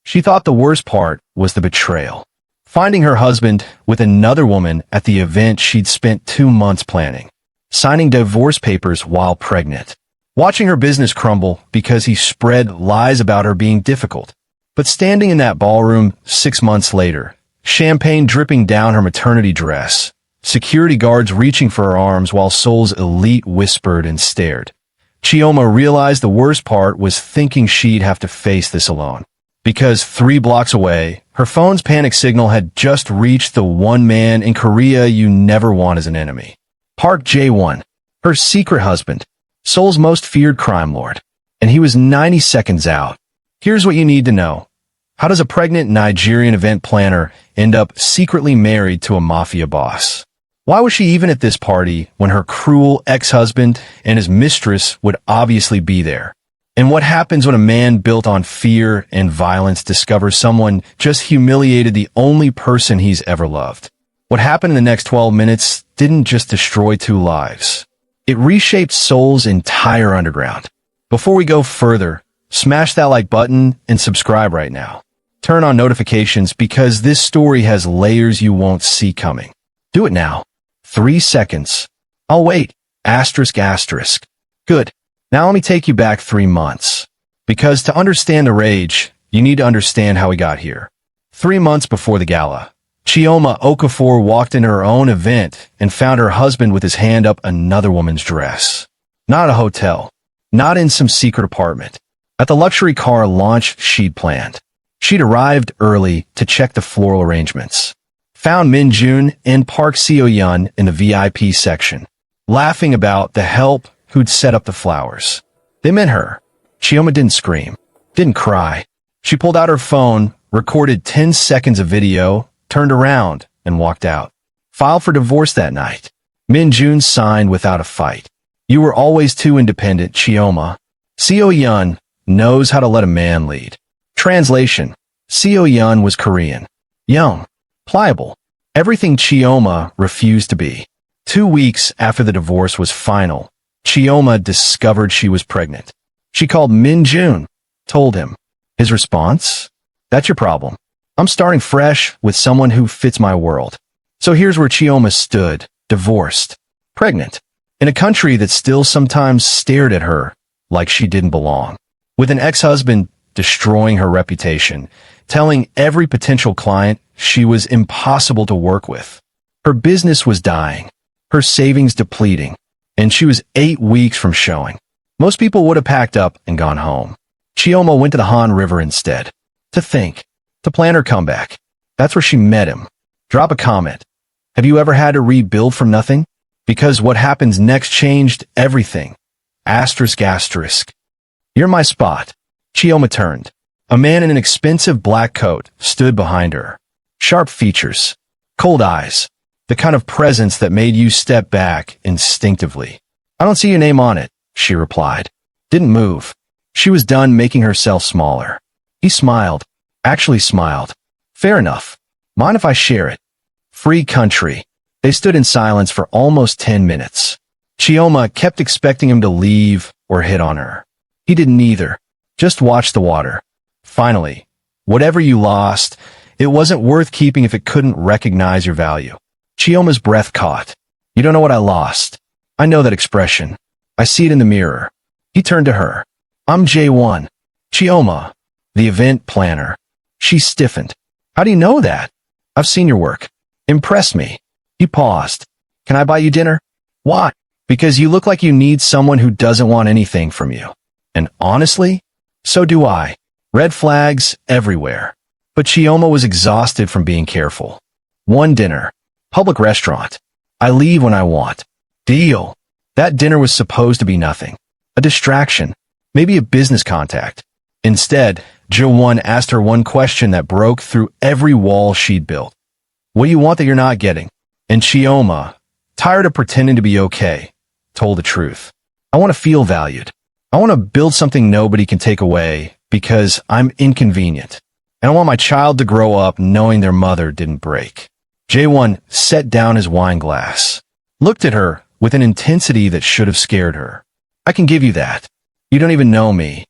She thought the worst part was the betrayal. Finding her husband with another woman at the event she'd spent 2 months planning. Signing divorce papers while pregnant. Watching her business crumble because he spread lies about her being difficult. But standing in that ballroom 6 months later, champagne dripping down her maternity dress, security guards reaching for her arms while Seoul's elite whispered and stared. Chioma realized the worst part was thinking she'd have to face this alone. Because 3 blocks away, her phone's panic signal had just reached the one man in Korea you never want as an enemy. Park Jae-won, her secret husband, Seoul's most feared crime lord. And he was 90 seconds out. Here's what you need to know. How does a pregnant Nigerian event planner end up secretly married to a mafia boss? Why was she even at this party when her cruel ex-husband and his mistress would obviously be there? And what happens when a man built on fear and violence discovers someone just humiliated the only person he's ever loved? What happened in the next 12 minutes didn't just destroy 2 lives. It reshaped Seoul's entire underground. Before we go further, smash that like button and subscribe right now. Turn on notifications because this story has layers you won't see coming. Do it now. 3 seconds. I'll wait. Asterisk. Good. Now let me take you back 3 months. Because to understand the rage, you need to understand how we got here. 3 months before the gala, Chioma Okafor walked into her own event and found her husband with his hand up another woman's dress. Not a hotel. Not in some secret apartment. At the luxury car launch she'd planned. She'd arrived early to check the floral arrangements. Found Min-jun and Park Jae-won in the VIP section, laughing about the help who'd set up the flowers. They meant her. Chioma didn't scream, didn't cry. She pulled out her phone, recorded 10 seconds of video, turned around, and walked out. Filed for divorce that night. Min-jun signed without a fight. You were always too independent, Chioma. Jae-won knows how to let a man lead. Translation. Jae-won was Korean. Young. Pliable. Everything Chioma refused to be. 2 weeks after the divorce was final, Chioma discovered she was pregnant. She called Min-jun, told him. His response? That's your problem. I'm starting fresh with someone who fits my world. So here's where Chioma stood, divorced, pregnant, in a country that still sometimes stared at her like she didn't belong. With an ex-husband destroying her reputation, telling every potential client she was impossible to work with. Her business was dying, her savings depleting, and she was 8 weeks from showing. Most people would have packed up and gone home. Chioma went to the Han River instead. To think, to plan her comeback. That's where she met him. Drop a comment. Have you ever had to rebuild from nothing? Because what happens next changed everything. Asterisk. You're my spot. Chioma turned. A man in an expensive black coat stood behind her. Sharp features. Cold eyes. The kind of presence that made you step back instinctively. I don't see your name on it, she replied. Didn't move. She was done making herself smaller. He smiled. Actually smiled. Fair enough. Mind if I share it? Free country. They stood in silence for almost 10 minutes. Chioma kept expecting him to leave or hit on her. He didn't either. Just watch the water. Finally, whatever you lost, it wasn't worth keeping if it couldn't recognize your value. Chioma's breath caught. You don't know what I lost. I know that expression. I see it in the mirror. He turned to her. I'm Jae-won. Chioma, the event planner. She stiffened. How do you know that? I've seen your work. Impressed me. He paused. Can I buy you dinner? Why? Because you look like you need someone who doesn't want anything from you. And honestly, so do I. Red flags everywhere. But Chioma was exhausted from being careful. One dinner. Public restaurant. I leave when I want. Deal. That dinner was supposed to be nothing. A distraction. Maybe a business contact. Instead, Jae-won asked her one question that broke through every wall she'd built. What do you want that you're not getting? And Chioma, tired of pretending to be okay, told the truth. I want to feel valued. I want to build something nobody can take away because I'm inconvenient. And I want my child to grow up knowing their mother didn't break. Jae-won set down his wine glass, looked at her with an intensity that should have scared her. I can give you that. You don't even know me.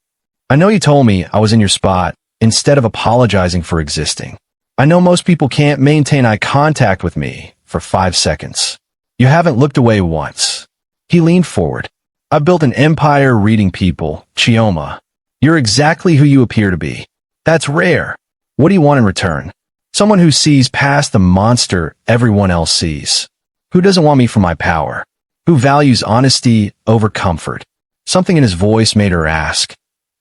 I know you told me I was in your spot, instead of apologizing for existing. I know most people can't maintain eye contact with me for 5 seconds. You haven't looked away once. He leaned forward. I've built an empire reading people, Chioma. You're exactly who you appear to be. That's rare. What do you want in return? Someone who sees past the monster everyone else sees. Who doesn't want me for my power? Who values honesty over comfort? Something in his voice made her ask,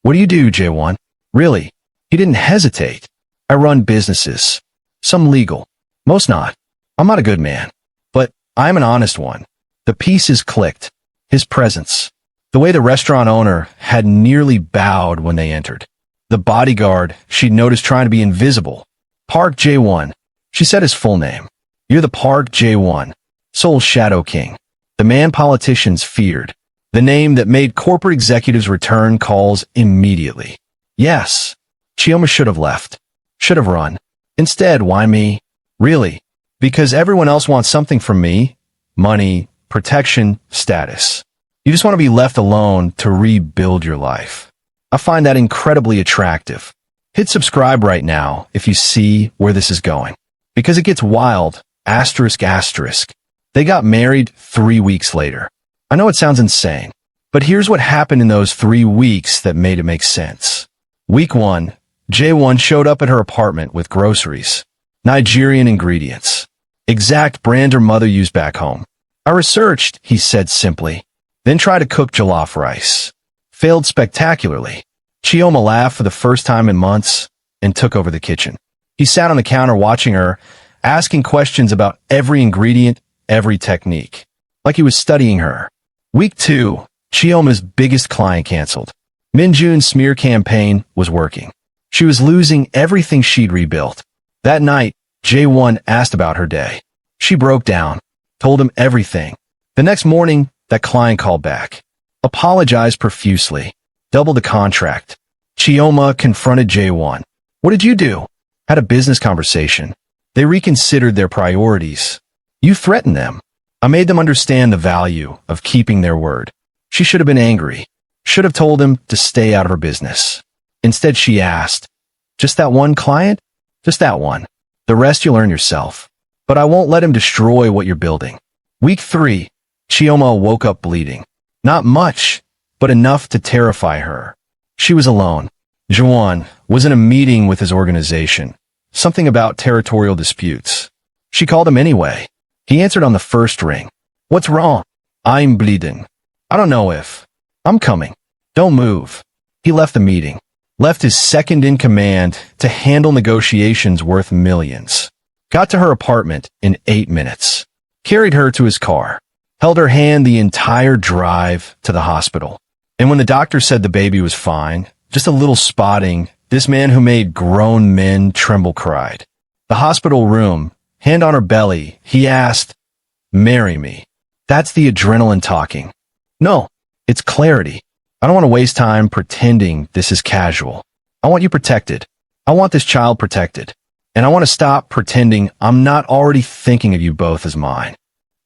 what do you do, Jae-won? Really? He didn't hesitate. I run businesses. Some legal. Most not. I'm not a good man. But I'm an honest one. The pieces clicked. His presence. The way the restaurant owner had nearly bowed when they entered. The bodyguard she'd noticed trying to be invisible. Park Jae-won. She said his full name. You're the Park Jae-won, Seoul's Shadow King. The man politicians feared. The name that made corporate executives return calls immediately. Yes. Chioma should have left. Should have run. Instead, why me? Really? Because everyone else wants something from me. Money, protection, status. You just want to be left alone to rebuild your life. I find that incredibly attractive. Hit subscribe right now if you see where this is going. Because it gets wild. Asterisk asterisk. They got married 3 weeks later. I know it sounds insane, but here's what happened in those 3 weeks that made it make sense. Week 1, Jae-won showed up at her apartment with groceries. Nigerian ingredients. Exact brand her mother used back home. I researched, he said simply. Then tried to cook jollof rice. Failed spectacularly. Chioma laughed for the first time in months and took over the kitchen. He sat on the counter watching her, asking questions about every ingredient, every technique. Like he was studying her. Week 2, Chioma's biggest client canceled. Minjun's smear campaign was working. She was losing everything she'd rebuilt. That night, Jae-won asked about her day. She broke down, told him everything. The next morning, that client called back. Apologized profusely. Doubled the contract. Chioma confronted Jae-won. What did you do? Had a business conversation. They reconsidered their priorities. You threatened them. I made them understand the value of keeping their word. She should have been angry. Should have told him to stay out of her business. Instead, she asked, just that one client? Just that one. The rest you'll earn yourself. But I won't let him destroy what you're building. Week 3, Chioma woke up bleeding. Not much, but enough to terrify her. She was alone. Jae-won was in a meeting with his organization. Something about territorial disputes. She called him anyway. He answered on the first ring. What's wrong? I'm bleeding. I don't know if. I'm coming. Don't move. He left the meeting. Left his second in command to handle negotiations worth millions. Got to her apartment in 8 minutes. Carried her to his car. Held her hand the entire drive to the hospital. And when the doctor said the baby was fine, just a little spotting, this man who made grown men tremble cried. The hospital room, hand on her belly, he asked, marry me. That's the adrenaline talking. No, it's clarity. I don't want to waste time pretending this is casual. I want you protected. I want this child protected. And I want to stop pretending I'm not already thinking of you both as mine.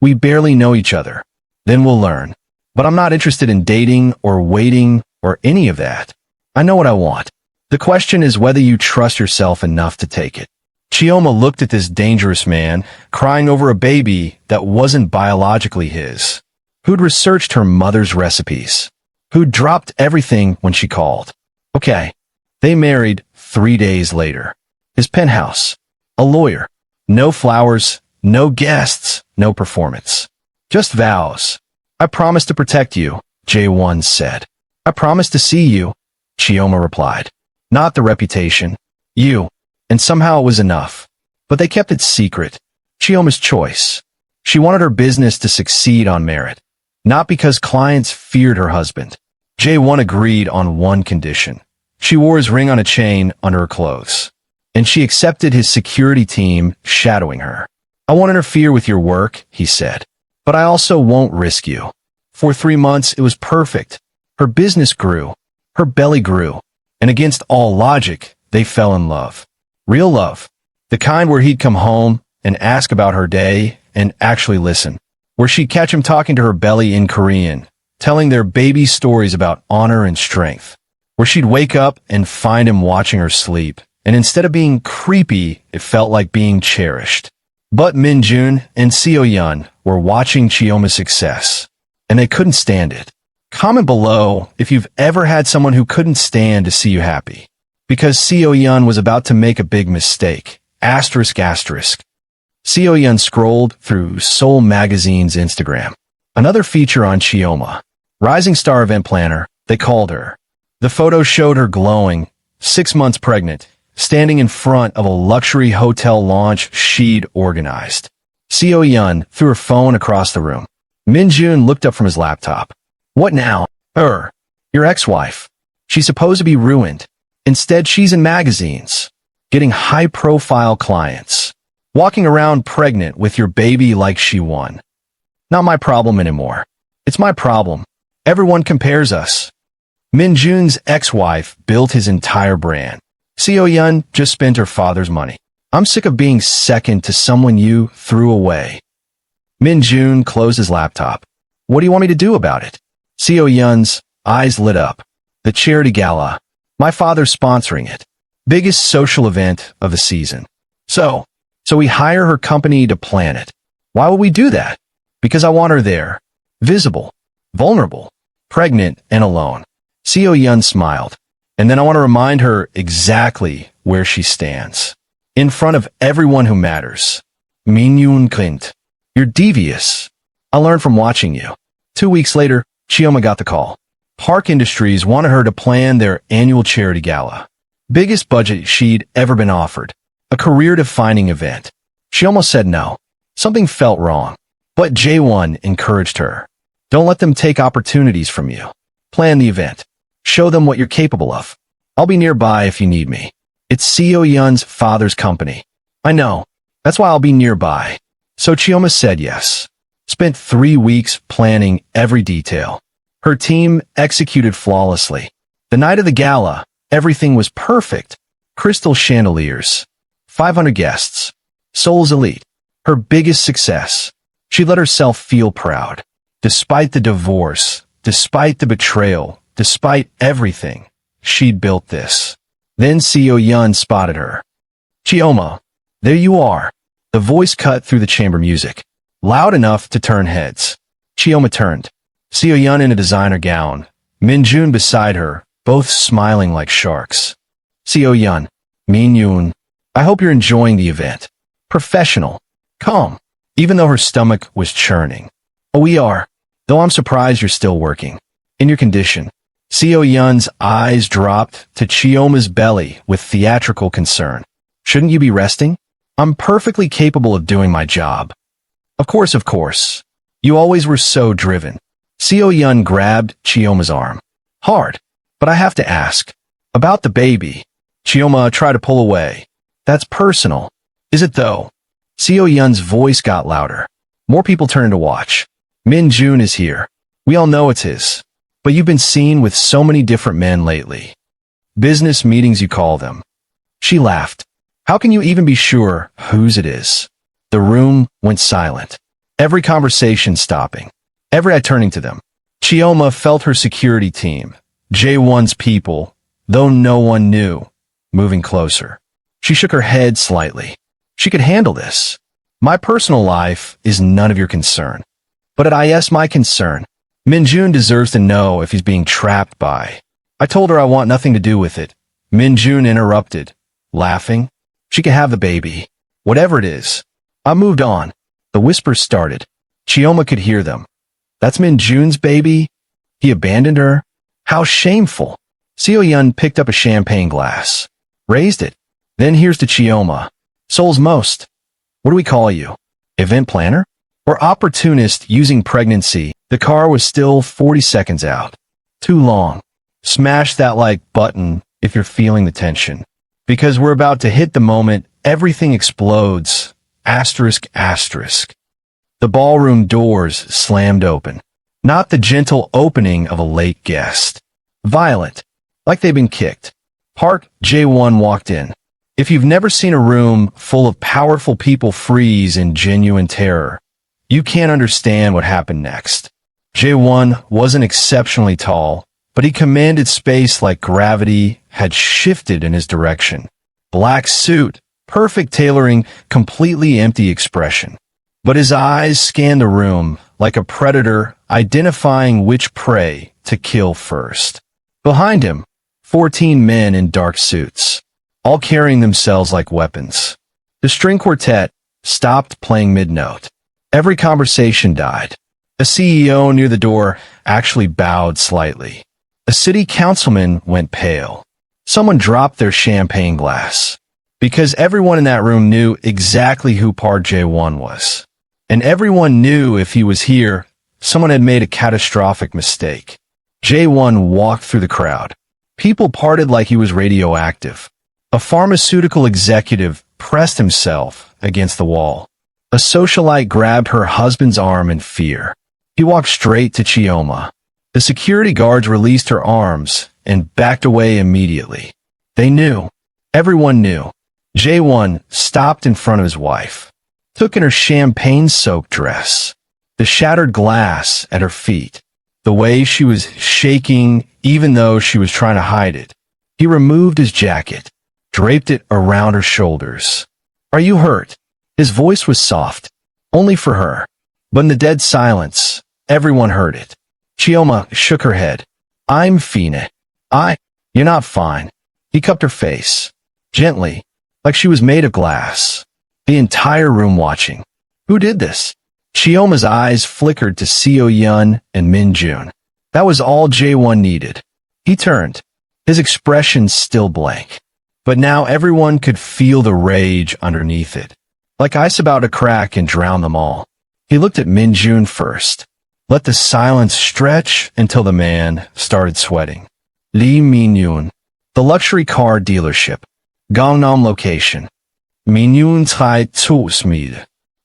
We barely know each other. Then we'll learn. But I'm not interested in dating or waiting or any of that. I know what I want. The question is whether you trust yourself enough to take it. Chioma looked at this dangerous man, crying over a baby that wasn't biologically his. Who'd researched her mother's recipes. Who'd dropped everything when she called. Okay. They married 3 days later. His penthouse. A lawyer. No flowers, no guests, no performance. Just vows. I promise to protect you, Jae-won said. I promise to see you, Chioma replied. Not the reputation. You. And somehow it was enough. But they kept it secret. Chioma's choice. She wanted her business to succeed on merit. Not because clients feared her husband. Jae-won agreed on one condition. She wore his ring on a chain under her clothes. And she accepted his security team shadowing her. I won't interfere with your work, he said. But I also won't risk you. For 3 months, it was perfect. Her business grew. Her belly grew. And against all logic, they fell in love. Real love. The kind where he'd come home and ask about her day and actually listen. Where she'd catch him talking to her belly in Korean, telling their baby stories about honor and strength. where she'd wake up and find him watching her sleep, and instead of being creepy, it felt like being cherished. But Min-jun and Seo-yeon were watching Chioma's success, and they couldn't stand it. Comment below if you've ever had someone who couldn't stand to see you happy. Because Seo-yeon was about to make a big mistake. Asterisk asterisk. Seo-yeon scrolled through Seoul magazine's Instagram. Another feature on Chioma. Rising star event planner, they called her. The photo showed her glowing, 6 months pregnant, standing in front of a luxury hotel lounge she'd organized. Seo-yeon threw her phone across the room. Min-jun looked up from his laptop. What now? Your ex-wife. She's supposed to be ruined. Instead, she's in magazines, getting high-profile clients, walking around pregnant with your baby like she won. Not my problem anymore. It's my problem. Everyone compares us. Min-jun's ex-wife built his entire brand. Seo-yeon just spent her father's money. I'm sick of being second to someone you threw away. Min-jun closed his laptop. What do you want me to do about it? Seo-yeon's eyes lit up. The charity gala. My father's sponsoring it. Biggest social event of the season. So we hire her company to plan it. Why would we do that? Because I want her there. Visible. Vulnerable. Pregnant and alone. Seo-yeon smiled. And then I want to remind her exactly where she stands. In front of everyone who matters. Min-yoon Clint. You're devious. I learned from watching you. 2 weeks later, Chioma got the call. Park Industries wanted her to plan their annual charity gala. Biggest budget she'd ever been offered. A career-defining event. She almost said no. Something felt wrong. But Jae-won encouraged her. Don't let them take opportunities from you. Plan the event. Show them what you're capable of. I'll be nearby if you need me. It's Seo-yeon's father's company. I know. That's why I'll be nearby. So Chioma said yes. Spent 3 weeks planning every detail. Her team executed flawlessly. The night of the gala, everything was perfect. Crystal chandeliers. 500 guests. Seoul's elite. Her biggest success. She let herself feel proud. Despite the divorce, despite the betrayal, despite everything, she'd built this. Then Seo-yeon spotted her. Chioma, there you are. The voice cut through the chamber music. Loud enough to turn heads. Chioma turned. Seo-yeon in a designer gown. Min-jun beside her, both smiling like sharks. Seo-yeon, Min-yoon, I hope you're enjoying the event. Professional. Calm. Even though her stomach was churning. Oh, we are. Though I'm surprised you're still working. In your condition. Seo-yeon's eyes dropped to Chioma's belly with theatrical concern. Shouldn't you be resting? I'm perfectly capable of doing my job. Of course. You always were so driven. Seo-yeon grabbed Chioma's arm. Hard. But I have to ask. About the baby. Chioma tried to pull away. That's personal. Is it though? Seo-yeon's voice got louder. More people turned to watch. Min-jun is here. We all know it's his. But you've been seen with so many different men lately. Business meetings you call them. She laughed. How can you even be sure whose it is? The room went silent. Every conversation stopping. Every eye turning to them. Chioma felt her security team, Jae-won's people, though no one knew, moving closer. She shook her head slightly. She could handle this. My personal life is none of your concern. But at IS my concern. Min-jun deserves to know if he's being trapped by. I told her I want nothing to do with it. Min-jun interrupted, laughing. She can have the baby. Whatever it is. I moved on. The whispers started. Chioma could hear them. That's Min-jun's baby? He abandoned her? How shameful. Seo-yeon picked up a champagne glass. Raised it. Then here's to Chioma. Seoul's most. What do we call you? Event planner? Or opportunist using pregnancy? The car was still 40 seconds out. Too long. Smash that like button if you're feeling the tension. Because we're about to hit the moment everything explodes. Asterisk asterisk. The ballroom doors slammed open. Not the gentle opening of a late guest. Violent. Like they've been kicked. Park Jae-won walked in. If you've never seen a room full of powerful people freeze in genuine terror, you can't understand what happened next. Jae-won wasn't exceptionally tall, but he commanded space like gravity had shifted in his direction. Black suit, perfect tailoring, completely empty expression. But his eyes scanned the room like a predator identifying which prey to kill first. Behind him, 14 men in dark suits, all carrying themselves like weapons. The string quartet stopped playing mid-note. Every conversation died. A CEO near the door actually bowed slightly. A city councilman went pale. Someone dropped their champagne glass. Because everyone in that room knew exactly who Park Jae-won was. And everyone knew if he was here, someone had made a catastrophic mistake. Jae-won walked through the crowd. People parted like he was radioactive. A pharmaceutical executive pressed himself against the wall. A socialite grabbed her husband's arm in fear. He walked straight to Chioma. The security guards released her arms and backed away immediately. They knew. Everyone knew. Jae-won stopped in front of his wife, took in her champagne-soaked dress, the shattered glass at her feet, the way she was shaking even though she was trying to hide it. He removed his jacket, draped it around her shoulders. "Are you hurt?" His voice was soft, only for her. But in the dead silence, everyone heard it. Chioma shook her head. "I'm fine. You're not fine." He cupped her face, gently, like she was made of glass. The entire room watching. Who did this? Chioma's eyes flickered to Seo-yeon and Min-jun. That was all Jae-won needed. He turned, his expression still blank. But now everyone could feel the rage underneath it, like ice about to crack and drown them all. He looked at Min-jun first, let the silence stretch until the man started sweating. Lee Min-jun, the luxury car dealership, Gangnam location. Min-jun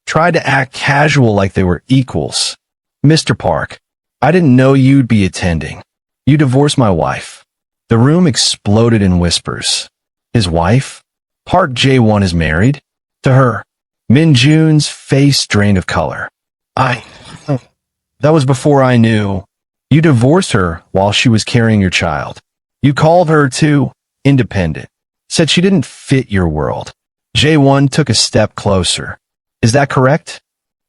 tried to act casual like they were equals. "Mr. Park, I didn't know you'd be attending. You divorced my wife." The room exploded in whispers. His wife? Park Jae-won is married? To her. Min-jun's face drained of color. That was before I knew. You divorced her while she was carrying your child. You called her too independent. Said she didn't fit your world. Jae-won took a step closer. Is that correct?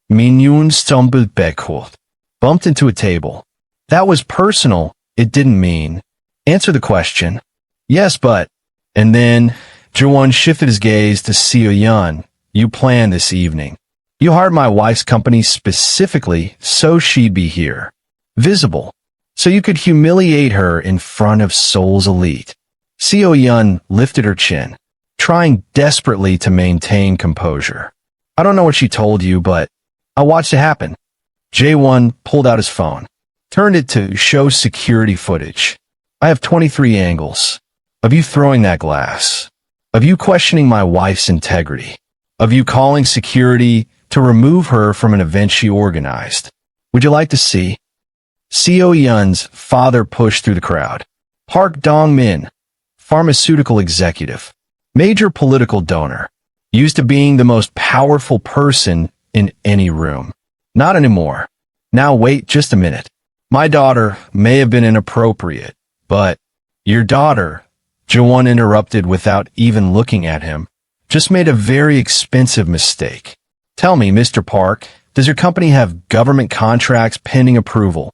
Min-jun stumbled backward, bumped into a table. That was personal. It didn't mean. Answer the question. Yes, but. And then, Jae-won shifted his gaze to Seo-yeon. You planned this evening. You hired my wife's company specifically so she'd be here. Visible. So you could humiliate her in front of Seoul's elite. Seo-yeon lifted her chin, trying desperately to maintain composure. I don't know what she told you, but I watched it happen. Jae-won pulled out his phone, turned it to show security footage. I have 23 angles. Of you throwing that glass. Of you questioning my wife's integrity. Of you calling security to remove her from an event she organized. Would you like to see? Seo-yeon's father pushed through the crowd. Park Dong-min, pharmaceutical executive, major political donor, used to being the most powerful person in any room. Not anymore. Now wait just a minute. My daughter may have been inappropriate, but your daughter, Jae-won interrupted without even looking at him, just made a very expensive mistake. Tell me, Mr. Park, does your company have government contracts pending approval?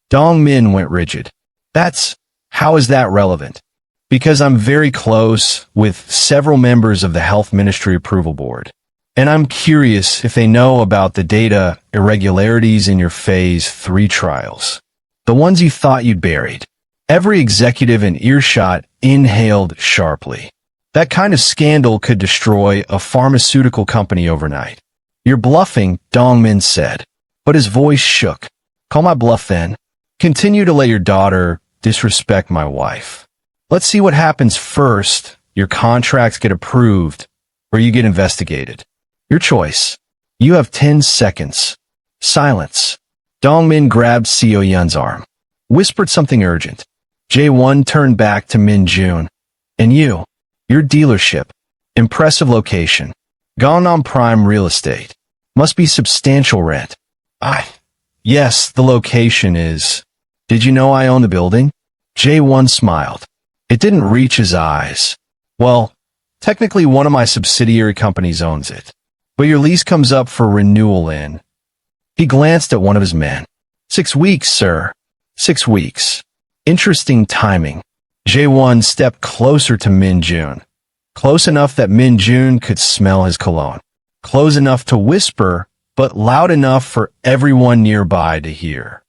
Dong-min went rigid. How is that relevant? Because I'm very close with several members of the Health Ministry Approval Board. And I'm curious if they know about the data irregularities in your Phase 3 trials. The ones you thought you'd buried. Every executive in earshot inhaled sharply. That kind of scandal could destroy a pharmaceutical company overnight. You're bluffing, Dong-min said. But his voice shook. Call my bluff then. Continue to let your daughter disrespect my wife. Let's see what happens first. Your contracts get approved, or you get investigated. Your choice. You have 10 seconds. Silence. Dong-min grabbed Seo-yeon's arm. Whispered something urgent. Jae-won turned back to Min-jun. And you. Your dealership. Impressive location. Gangnam Prime Real Estate. Must be substantial rent. Yes, the location is. Did you know I own the building? Jae-won smiled. It didn't reach his eyes. Well, technically one of my subsidiary companies owns it. But your lease comes up for renewal in. He glanced at one of his men. 6 weeks, sir. 6 weeks. Interesting timing. Jae-won stepped closer to Min-jun. Close enough that Min-jun could smell his cologne. Close enough to whisper, but loud enough for everyone nearby to hear.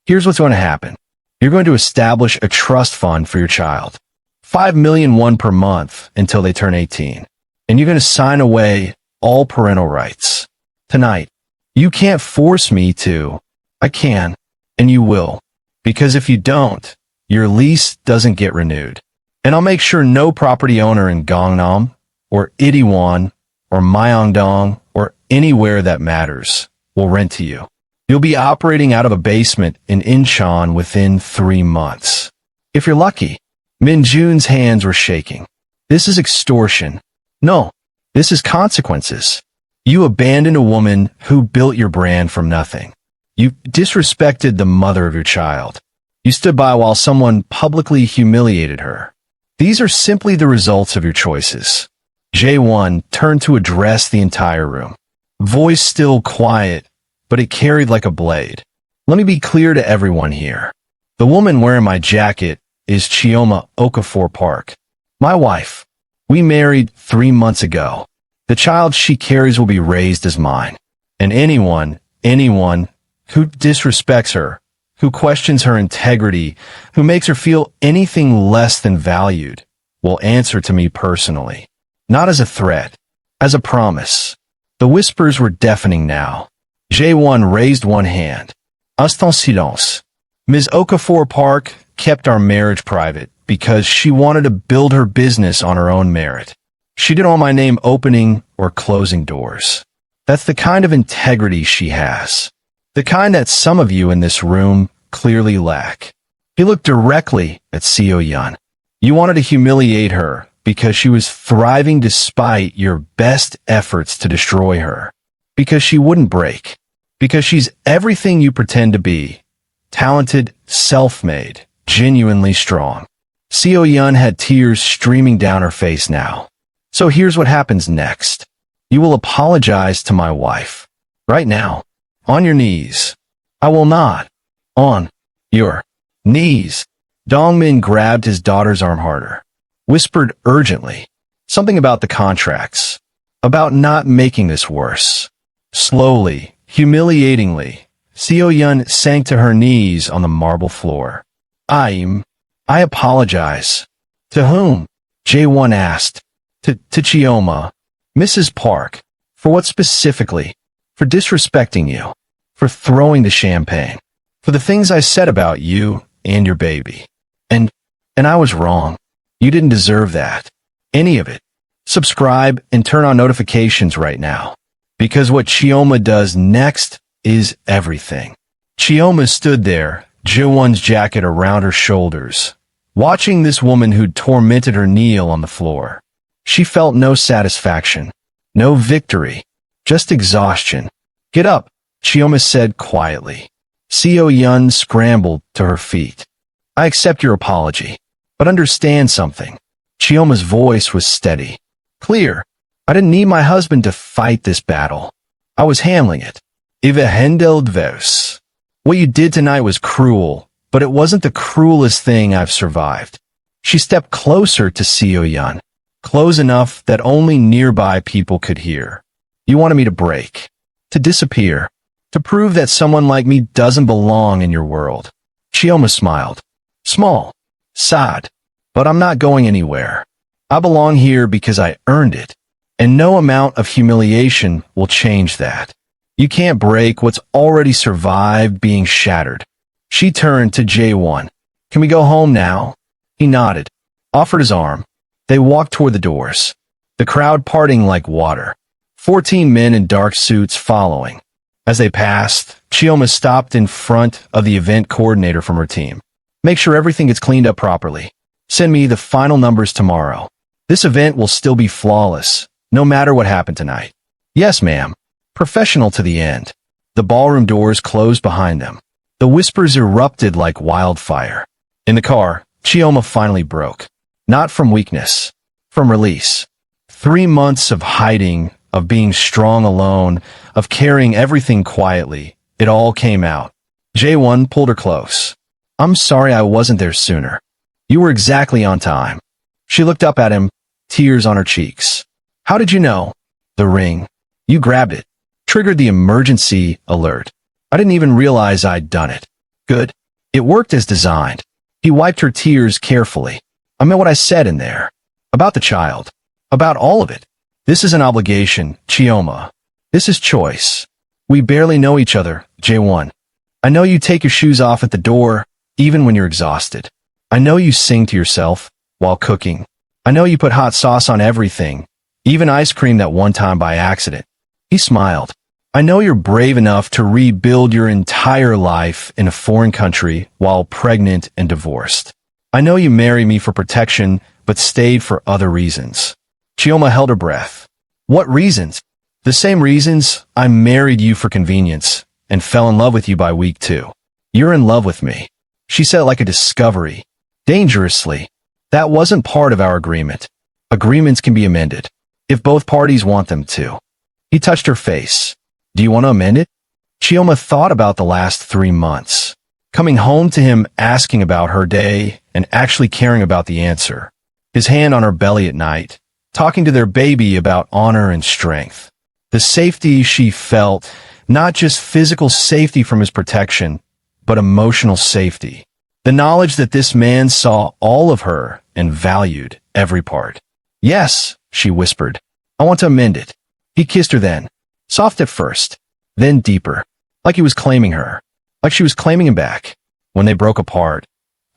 Here's what's going to happen. You're going to establish a trust fund for your child. 5 million won per month until they turn 18. And you're going to sign away all parental rights. Tonight. You can't force me to. I can. And you will. Because if you don't, your lease doesn't get renewed. And I'll make sure no property owner in Gangnam, or Itaewon, or Myeongdong, or anywhere that matters, will rent to you. You'll be operating out of a basement in Incheon within 3 months. If you're lucky. Min-jun's hands were shaking. This is extortion. No, this is consequences. You abandoned a woman who built your brand from nothing. You disrespected the mother of your child. You stood by while someone publicly humiliated her. These are simply the results of your choices. Jae-won turned to address the entire room. Voice still quiet, but it carried like a blade. Let me be clear to everyone here. The woman wearing my jacket is Chioma Okafor Park. My wife. We married 3 months ago. The child she carries will be raised as mine. And anyone who disrespects her, who questions her integrity, who makes her feel anything less than valued, will answer to me personally. Not as a threat, as a promise. The whispers were deafening now. Jae-won raised one hand. Instant silence. Ms. Okafor Park kept our marriage private because she wanted to build her business on her own merit. She didn't want my name opening or closing doors. That's the kind of integrity she has. The kind that some of you in this room clearly lack. He looked directly at Seo-yeon. You wanted to humiliate her because she was thriving despite your best efforts to destroy her. Because she wouldn't break. Because she's everything you pretend to be. Talented, self-made, genuinely strong. Seo-yeon had tears streaming down her face now. So here's what happens next. You will apologize to my wife. Right now. On your knees. I will not. On your knees. Dongmin grabbed his daughter's arm harder. Whispered urgently. Something about the contracts. About not making this worse. Slowly, humiliatingly, Seo-yeon sank to her knees on the marble floor. I apologize. To whom? Jae-won asked. To Chioma. Mrs. Park. For what specifically? For disrespecting you. For throwing the champagne. For the things I said about you and your baby. And I was wrong. You didn't deserve that. Any of it. Subscribe and turn on notifications right now. Because what Chioma does next is everything. Chioma stood there, Jae-won's jacket around her shoulders, watching this woman who'd tormented her kneel on the floor. She felt no satisfaction, no victory, just exhaustion. Get up, Chioma said quietly. Seo-yeon scrambled to her feet. I accept your apology, but understand something. Chioma's voice was steady. Clear. I didn't need my husband to fight this battle. I was handling it. Iva handled this. What you did tonight was cruel, but it wasn't the cruelest thing I've survived. She stepped closer to Seo-yeon, close enough that only nearby people could hear. You wanted me to break, to disappear, to prove that someone like me doesn't belong in your world. Chioma smiled. Small, sad, but I'm not going anywhere. I belong here because I earned it, and no amount of humiliation will change that. You can't break what's already survived being shattered. She turned to Jae-won. Can we go home now? He nodded, offered his arm. They walked toward the doors, the crowd parting like water. 14 men in dark suits following. As they passed, Chioma stopped in front of the event coordinator from her team. Make sure everything gets cleaned up properly. Send me the final numbers tomorrow. This event will still be flawless, no matter what happened tonight. Yes, ma'am. Professional to the end. The ballroom doors closed behind them. The whispers erupted like wildfire. In the car, Chioma finally broke. Not from weakness, from release. 3 months of hiding, of being strong alone, of carrying everything quietly, it all came out. Jae-won pulled her close. I'm sorry I wasn't there sooner. You were exactly on time. She looked up at him, tears on her cheeks. How did you know? The ring. You grabbed it. Triggered the emergency alert. I didn't even realize I'd done it. Good. It worked as designed. He wiped her tears carefully. I meant what I said in there. About the child. About all of it. This is an obligation, Chioma. This is choice. We barely know each other, Jae-won. I know you take your shoes off at the door, even when you're exhausted. I know you sing to yourself while cooking. I know you put hot sauce on everything, even ice cream that one time by accident. He smiled. I know you're brave enough to rebuild your entire life in a foreign country while pregnant and divorced. I know you married me for protection, but stayed for other reasons. Chioma held her breath. What reasons? The same reasons I married you for convenience and fell in love with you by week 2. You're in love with me. She said it like a discovery. Dangerously. That wasn't part of our agreement. Agreements can be amended, if both parties want them to. He touched her face. Do you want to amend it? Chioma thought about the last 3 months. Coming home to him, asking about her day, and actually caring about the answer. His hand on her belly at night, talking to their baby about honor and strength. The safety she felt, not just physical safety from his protection, but emotional safety. The knowledge that this man saw all of her and valued every part. Yes, she whispered. I want to amend it. He kissed her then. Soft at first, then deeper. Like he was claiming her. Like she was claiming him back. When they broke apart,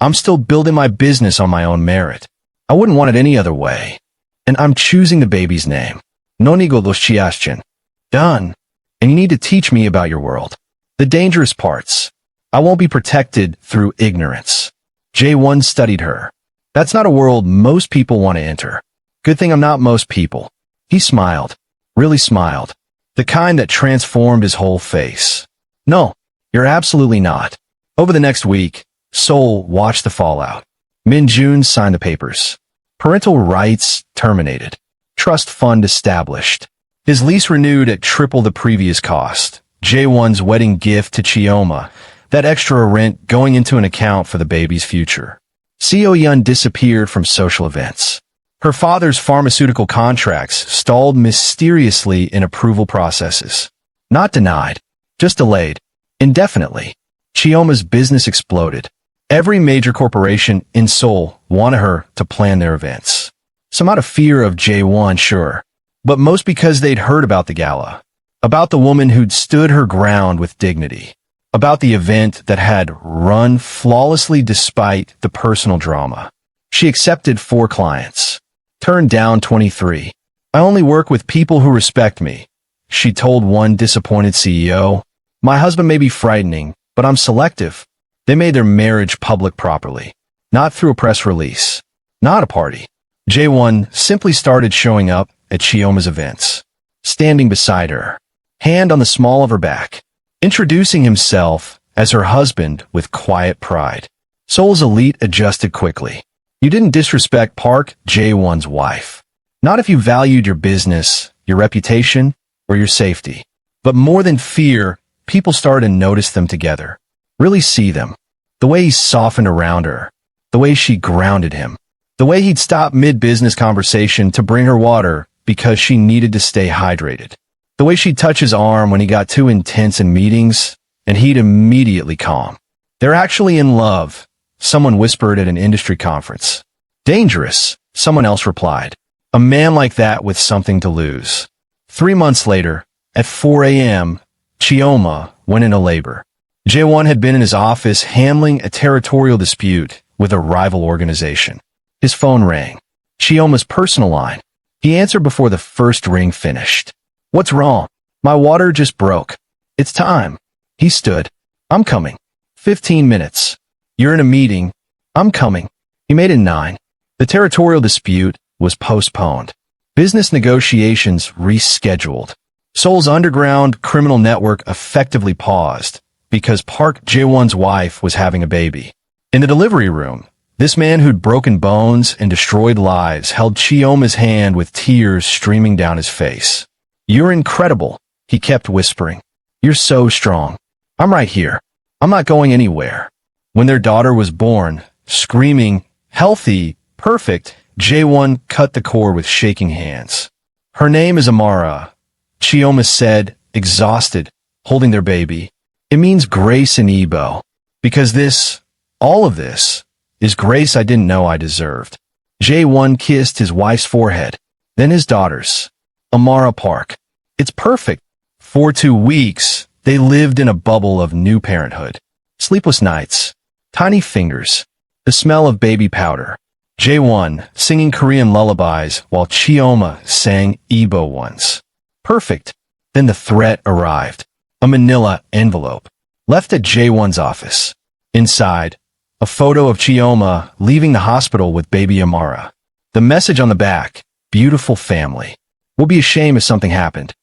I'm still building my business on my own merit. I wouldn't want it any other way. And I'm choosing the baby's name. Nonigo los chiaschen. Done. And you need to teach me about your world. The dangerous parts. I won't be protected through ignorance. Jae-won studied her. That's not a world most people want to enter. Good thing I'm not most people. He smiled. Really smiled. The kind that transformed his whole face. No, you're absolutely not. Over the next week, Seoul watched the fallout. Min-jun signed the papers. Parental rights terminated. Trust fund established. His lease renewed at triple the previous cost. Jae-won's wedding gift to Chioma. That extra rent going into an account for the baby's future. Seo-yeon disappeared from social events. Her father's pharmaceutical contracts stalled mysteriously in approval processes. Not denied, just delayed. Indefinitely. Chioma's business exploded. Every major corporation in Seoul wanted her to plan their events. Some out of fear of Jae-won, sure. But most because they'd heard about the gala. About the woman who'd stood her ground with dignity. About the event that had run flawlessly despite the personal drama. She accepted 4 clients. Turned down 23. I only work with people who respect me. She told one disappointed CEO. My husband may be frightening, but I'm selective. They made their marriage public properly. Not through a press release. Not a party. Jae-won simply started showing up at Chioma's events. Standing beside her. Hand on the small of her back. Introducing himself as her husband with quiet pride. Seoul's elite adjusted quickly. You didn't disrespect Park Jae-won's wife. Not if you valued your business, your reputation, or your safety. But more than fear, people started to notice them together. Really see them. The way he softened around her. The way she grounded him. The way he'd stop mid-business conversation to bring her water because she needed to stay hydrated. The way she'd touch his arm when he got too intense in meetings, and he'd immediately calm. They're actually in love, someone whispered at an industry conference. Dangerous, someone else replied. A man like that with something to lose. 3 months later, at 4 a.m., Chioma went into labor. Jae-won had been in his office handling a territorial dispute with a rival organization. His phone rang. Chioma's personal line. He answered before the first ring finished. What's wrong? My water just broke. It's time. He stood. I'm coming. 15 minutes. You're in a meeting. I'm coming. He made it 9. The territorial dispute was postponed. Business negotiations rescheduled. Seoul's underground criminal network effectively paused because Park Jae-won's wife was having a baby. In the delivery room, this man who'd broken bones and destroyed lives held Chioma's hand with tears streaming down his face. "You're incredible," he kept whispering. "You're so strong. I'm right here. I'm not going anywhere." When their daughter was born, screaming, healthy, perfect, Jae-won cut the cord with shaking hands. "Her name is Amara," Chioma said, exhausted, holding their baby. "It means grace in Igbo. Because all of this, is grace I didn't know I deserved." Jae-won kissed his wife's forehead, then his daughter's. "Amara Park. It's perfect." For 2 weeks, they lived in a bubble of new parenthood. Sleepless nights, tiny fingers, the smell of baby powder. Jae-won singing Korean lullabies while Chioma sang Igbo ones. Perfect. Then the threat arrived. A manila envelope, left at Jae-won's office. Inside, a photo of Chioma leaving the hospital with baby Amara. The message on the back, "Beautiful family. Would be a shame if something happened."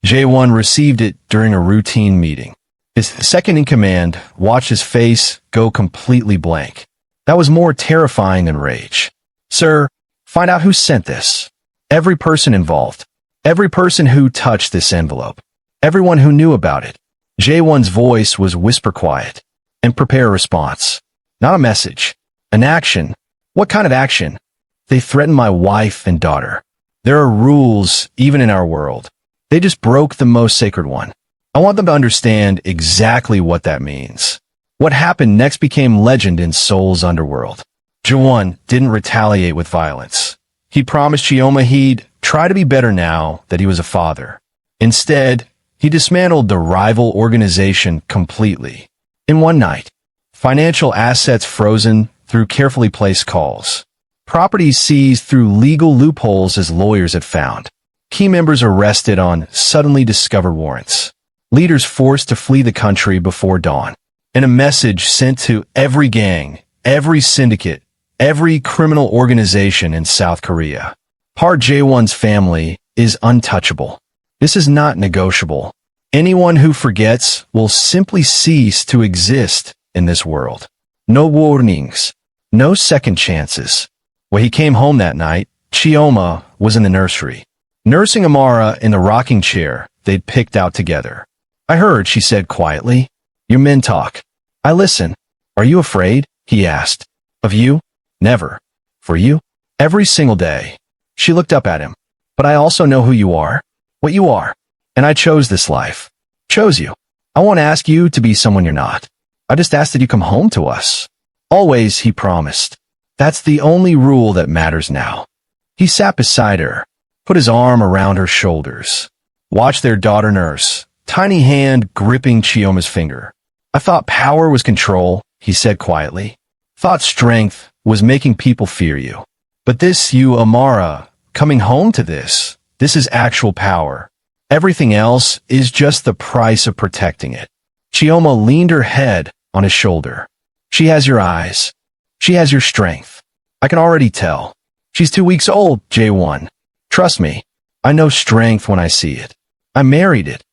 Jae-won received it during a routine meeting. His second-in-command watched his face go completely blank. That was more terrifying than rage. "Sir, find out who sent this. Every person involved. Every person who touched this envelope. Everyone who knew about it." Jae-won's voice was whisper quiet. "And prepare a response. Not a message. An action." "What kind of action?" "They threatened my wife and daughter. There are rules, even in our world. They just broke the most sacred one. I want them to understand exactly what that means." What happened next became legend in Seoul's underworld. Jae-won didn't retaliate with violence. He promised Chioma he'd try to be better now that he was a father. Instead, he dismantled the rival organization completely. In one night, financial assets frozen through carefully placed calls. Properties seized through legal loopholes as lawyers had found. Key members arrested on suddenly discovered warrants. Leaders forced to flee the country before dawn. And a message sent to every gang, every syndicate, every criminal organization in South Korea. Park Jae-won's family is untouchable. This is not negotiable. Anyone who forgets will simply cease to exist in this world. No warnings. No second chances. When he came home that night, Chioma was in the nursery, nursing Amara in the rocking chair they'd picked out together. "I heard," she said quietly. "Your men talk." "I listen." "Are you afraid?" he asked. "Of you?" "Never." "For you?" "Every single day." She looked up at him. "But I also know who you are. What you are. And I chose this life. Chose you. I won't ask you to be someone you're not. I just ask that you come home to us." "Always," he promised. "That's the only rule that matters now." He sat beside her, put his arm around her shoulders. Watched their daughter nurse, tiny hand gripping Chioma's finger. "I thought power was control," he said quietly. "Thought strength was making people fear you. But this, you, Amara, coming home to this is actual power. Everything else is just the price of protecting it." Chioma leaned her head on his shoulder. "She has your eyes. She has your strength. I can already tell. She's 2 weeks old, Jae-won. Trust me, I know strength when I see it. I married it."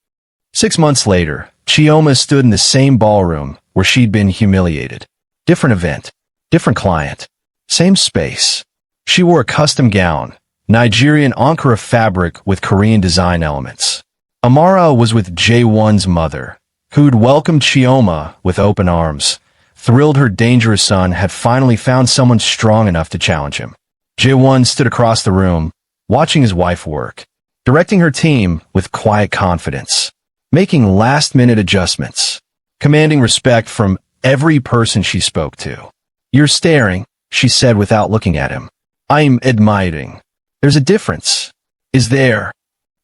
6 months later, Chioma stood in the same ballroom where she'd been humiliated. Different event, different client, same space. She wore a custom gown, Nigerian Ankara fabric with Korean design elements. Amara was with Jae-won's mother, who'd welcomed Chioma with open arms, thrilled her dangerous son had finally found someone strong enough to challenge him. Jae-won stood across the room, watching his wife work, directing her team with quiet confidence, making last-minute adjustments, commanding respect from every person she spoke to. "You're staring," she said without looking at him. "I'm admiring. There's a difference." "Is there?"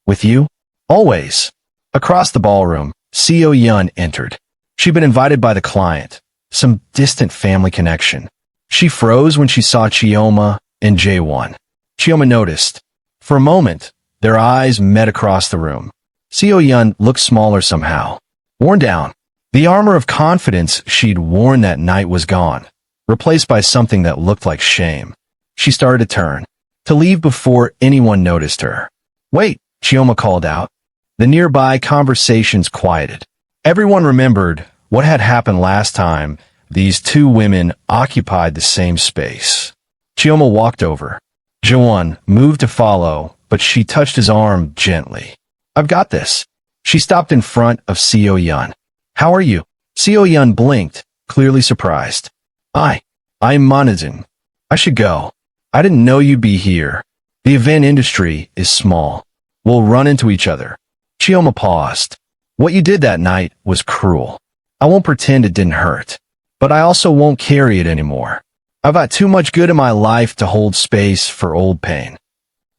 "With you?" "Always." Across the ballroom, Seo-yeon entered. She'd been invited by the client, some distant family connection. She froze when she saw Chioma and Jae-won. Chioma noticed. For a moment, their eyes met across the room. Seo-yeon looked smaller somehow, worn down. The armor of confidence she'd worn that night was gone, replaced by something that looked like shame. She started to turn, to leave before anyone noticed her. "Wait," Chioma called out. The nearby conversations quieted. Everyone remembered what had happened last time these two women occupied the same space. Chioma walked over. Jae-won moved to follow, but she touched his arm gently. "I've got this." She stopped in front of Seo-yeon. "How are you?" Seo-yeon blinked, clearly surprised. I'm Monizin. I should go. I didn't know you'd be here. The event industry is small. We'll run into each other." Chioma paused. "What you did that night was cruel. I won't pretend it didn't hurt. But I also won't carry it anymore. I've got too much good in my life to hold space for old pain."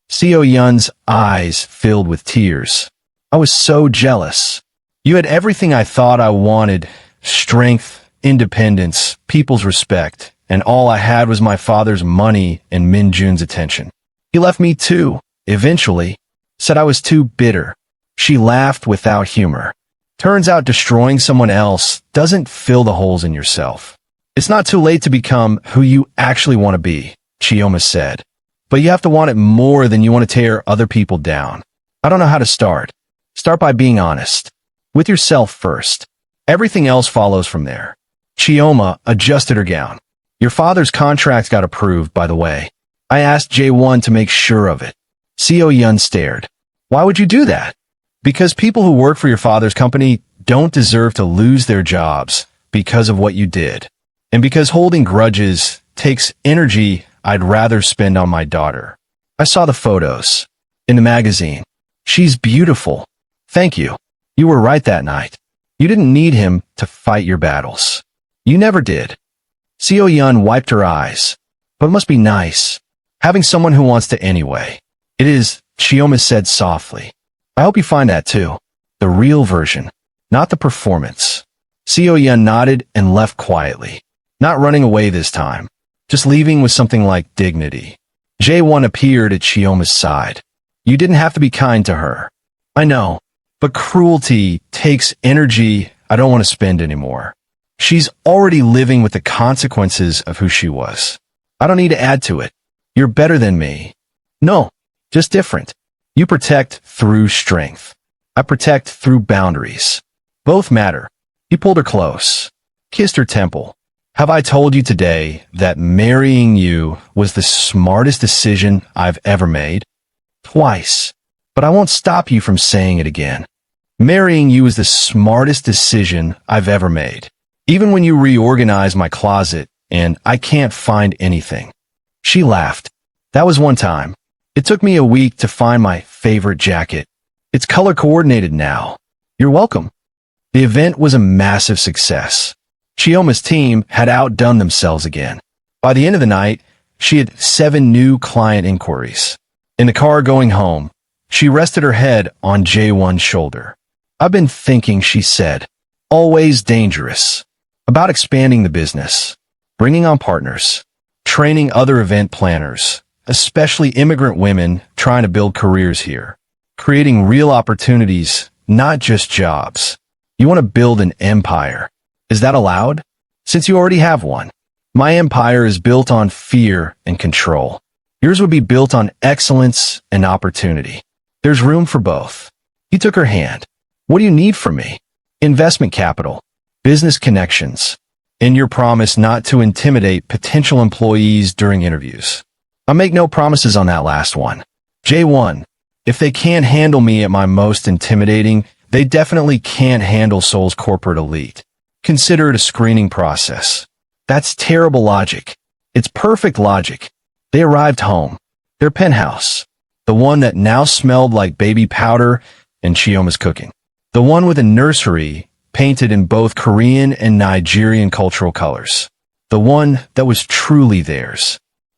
Seo-yeon's eyes filled with tears. "I was so jealous. You had everything I thought I wanted: strength, independence, people's respect, and all I had was my father's money and Min Jun's attention. He left me too, eventually. Said I was too bitter." She laughed without humor. "Turns out destroying someone else doesn't fill the holes in yourself. It's not too late to become who you actually want to be," Chioma said. "But you have to want it more than you want to tear other people down. I don't know how to start. Start by being honest. With yourself first. Everything else follows from there." Chioma adjusted her gown. "Your father's contract got approved, by the way. I asked Jae-won to make sure of it." Seo-yeon stared. "Why would you do that?" "Because people who work for your father's company don't deserve to lose their jobs because of what you did. And because holding grudges takes energy I'd rather spend on my daughter. I saw the photos. In the magazine. She's beautiful. Thank you. You were right that night. You didn't need him to fight your battles. You never did." Seo-yeon wiped her eyes. "But it must be nice. Having someone who wants to anyway." "It is," Chioma said softly. "I hope you find that too. The real version, not the performance." Seo-yeon nodded and left quietly. Not running away this time. Just leaving with something like dignity. Jae-won appeared at Chioma's side. "You didn't have to be kind to her." "I know. But cruelty takes energy I don't want to spend anymore. She's already living with the consequences of who she was. I don't need to add to it. You're better than me." "No, just different. You protect through strength. I protect through boundaries. Both matter." He pulled her close, kissed her temple. "Have I told you today that marrying you was the smartest decision I've ever made?" "Twice. But I won't stop you from saying it again. Marrying you is the smartest decision I've ever made. Even when you reorganize my closet and I can't find anything." She laughed. "That was one time. It took me a week to find my favorite jacket. It's color coordinated now. You're welcome." The event was a massive success. Chioma's team had outdone themselves again. By the end of the night, she had 7 new client inquiries. In the car going home, she rested her head on Jae-won's shoulder. "I've been thinking," she said, "always dangerous. About expanding the business, bringing on partners, training other event planners, especially immigrant women trying to build careers here, creating real opportunities, not just jobs. You want to build an empire. Is that allowed? Since you already have one. My empire is built on fear and control. Yours would be built on excellence and opportunity. There's room for both." He took her hand. "What do you need from me?" "Investment capital, business connections, and your promise not to intimidate potential employees during interviews." "I make no promises on that last one." Jae-won, "If they can't handle me at my most intimidating, they definitely can't handle Seoul's corporate elite. Consider it a screening process." "That's terrible logic." "It's perfect logic." They arrived home. Their penthouse. The one that now smelled like baby powder and Chioma's cooking. The one with a nursery painted in both Korean and Nigerian cultural colors. The one that was truly theirs.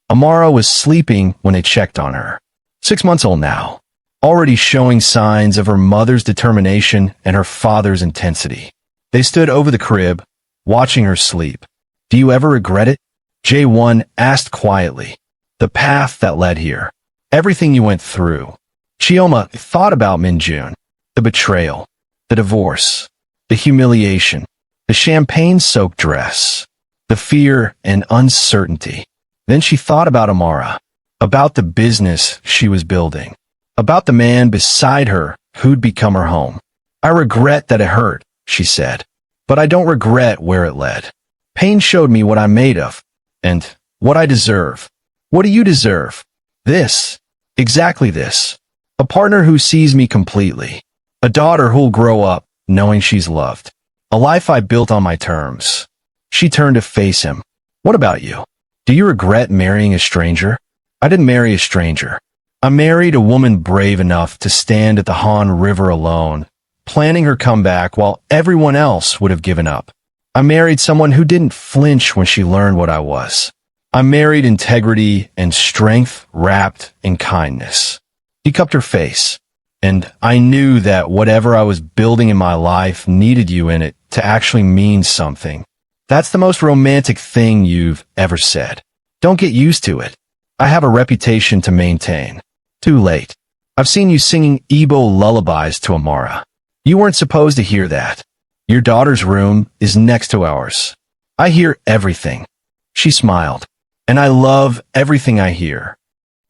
Amara was sleeping when they checked on her. 6 months old now. Already showing signs of her mother's determination and her father's intensity. They stood over the crib, watching her sleep. "Do you ever regret it?" Jae-won asked quietly. "The path that led here. Everything you went through." Chioma thought about Min Jun. The betrayal. The divorce. The humiliation. The champagne-soaked dress. The fear and uncertainty. Then she thought about Amara. About the business she was building. About the man beside her who'd become her home. "I regret that it hurt," she said. "But I don't regret where it led." Pain showed me what I'm made of. And what I deserve. What do you deserve? This. Exactly this. A partner who sees me completely. A daughter who'll grow up knowing she's loved. A life I built on my terms. She turned to face him. What about you? Do you regret marrying a stranger? I didn't marry a stranger. I married a woman brave enough to stand at the Han River alone, planning her comeback while everyone else would have given up. I married someone who didn't flinch when she learned what I was. I married integrity and strength wrapped in kindness. She cupped her face, and I knew that whatever I was building in my life needed you in it to actually mean something. That's the most romantic thing you've ever said. Don't get used to it. I have a reputation to maintain. Too late. I've seen you singing Igbo lullabies to Amara. You weren't supposed to hear that. Your daughter's room is next to ours. I hear everything. She smiled. And I love everything I hear.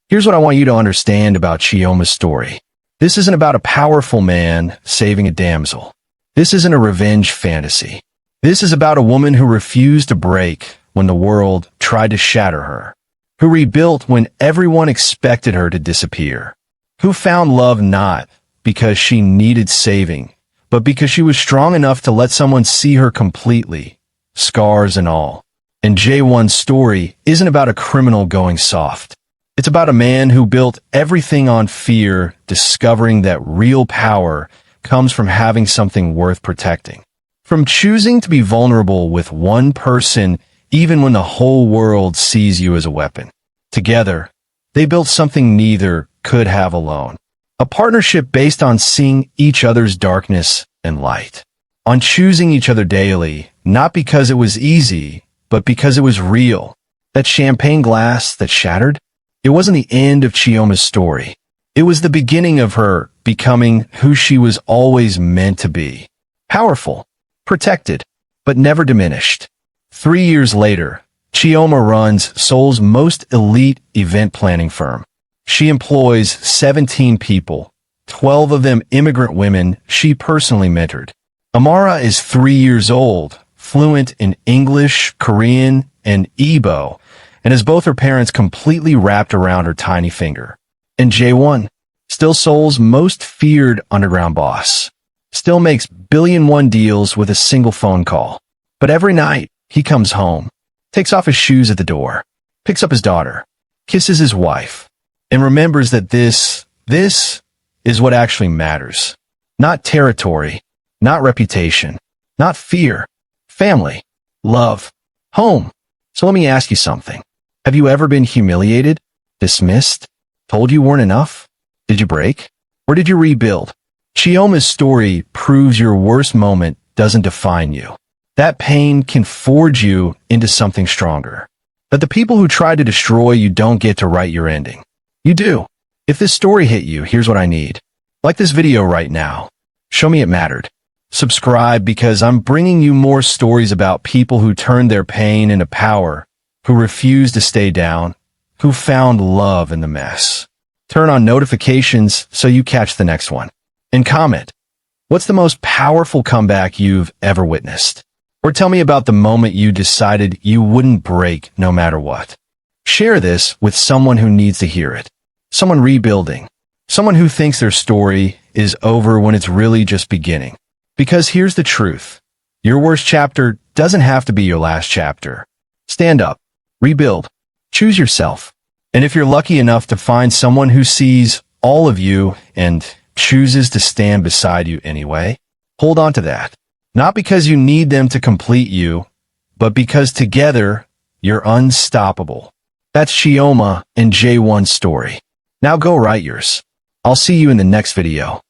Here's what I want you to understand about Chioma's story. This isn't about a powerful man saving a damsel. This isn't a revenge fantasy. This is about a woman who refused to break when the world tried to shatter her, who rebuilt when everyone expected her to disappear, who found love not because she needed saving, but because she was strong enough to let someone see her completely, scars and all. And Jae-won's story isn't about a criminal going soft. It's about a man who built everything on fear, discovering that real power comes from having something worth protecting. From choosing to be vulnerable with one person even when the whole world sees you as a weapon. Together, they built something neither could have alone. A partnership based on seeing each other's darkness and light. On choosing each other daily, not because it was easy, but because it was real. That champagne glass that shattered? It wasn't the end of Chioma's story. It was the beginning of her becoming who she was always meant to be. Powerful, protected, but never diminished. 3 years later, Chioma runs Seoul's most elite event planning firm. She employs 17 people, 12 of them immigrant women she personally mentored. Amara is 3 years old, fluent in English, Korean, and Igbo, and has both her parents completely wrapped around her tiny finger. And Jae-won, still Seoul's most feared underground boss, still makes billion-won deals with a single phone call. But every night, he comes home, takes off his shoes at the door, picks up his daughter, kisses his wife, and remembers that this is what actually matters. Not territory, not reputation, not fear, family, love, home. So let me ask you something. Have you ever been humiliated, dismissed, told you weren't enough? Did you break? Or did you rebuild? Chioma's story proves your worst moment doesn't define you. That pain can forge you into something stronger. That the people who try to destroy you don't get to write your ending. You do. If this story hit you, here's what I need. Like this video right now. Show me it mattered. Subscribe because I'm bringing you more stories about people who turned their pain into power, who refused to stay down, who found love in the mess. Turn on notifications so you catch the next one. And comment, what's the most powerful comeback you've ever witnessed? Or tell me about the moment you decided you wouldn't break no matter what. Share this with someone who needs to hear it. Someone rebuilding. Someone who thinks their story is over when it's really just beginning. Because here's the truth. Your worst chapter doesn't have to be your last chapter. Stand up. Rebuild. Choose yourself. And if you're lucky enough to find someone who sees all of you and chooses to stand beside you anyway, hold on to that. Not because you need them to complete you, but because together you're unstoppable. That's Chioma and Jae-won's story. Now go write yours. I'll see you in the next video.